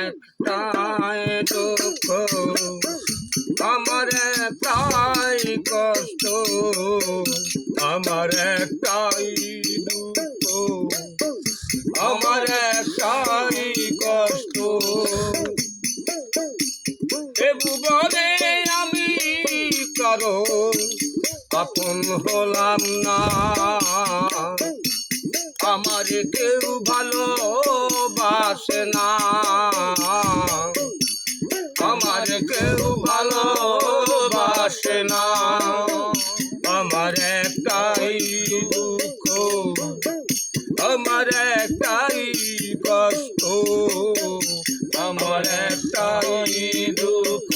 একটাই দুঃখ, আমার একটাই কষ্ট, আমার একটাই দুঃখ, আমার একটাই কষ্ট। এ ভুবনে আমি কারো আপন হলাম না, আমার কেউ ভালোবাসে না, আমার কেউ ভালোবাসে না, আমার একটাই দুঃখ, আমার একটাই কষ্ট, আমার একটাই দুঃখ,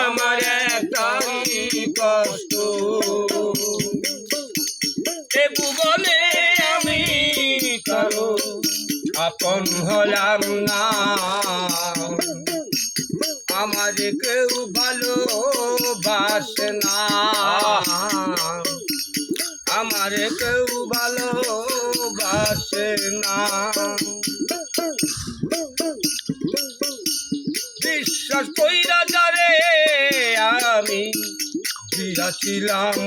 আমার একটাই কষ্ট। এ ভুবনে আমি কারো আপন হলাম না, আমার কেউ ভালোবাসে না, আমার কেউ ভালোবাসে না। বিশ্বাস কইরা যারে আমি দিয়াছিলাম,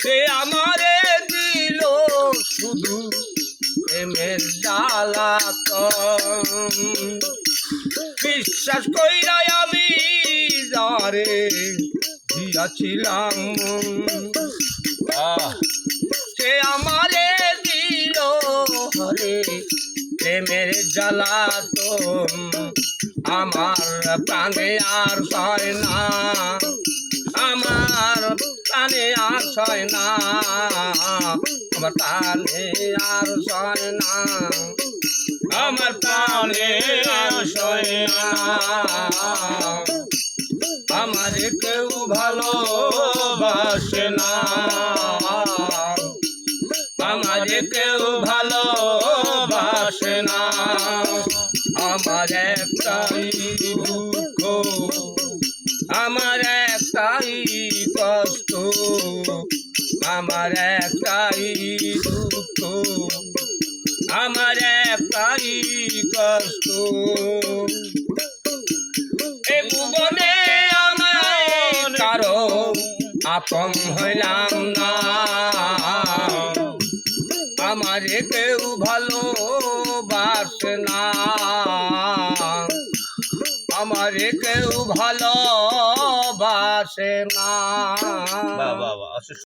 সে আমারে দিল শুধু প্রেমের জ্বালাতন। বিশ্বাস কইরা আমি যারে দিয়াছিলাম, সে আমারে দিল হরে প্রেমের জ্বালাতন। আমার প্রাণে আর সয় না, আমার প্রাণে আর সয় না, আমার প্রাণে আর সয় না, আমার প্রাণে আর সয় না। আমার কেউ ভালোবাসে না, আমার কেউ ভালোবাসে না, আমার একটাই দুঃখ, আমার একটাই কষ্ট, আমার একটাই দুঃখ, আমার একটাই কষ্ট। এ ভুবনে আমার কারো আপন হইলাম না, আমার কেউ ভালোবাসে না, আমার কেউ ভালোবাসে না।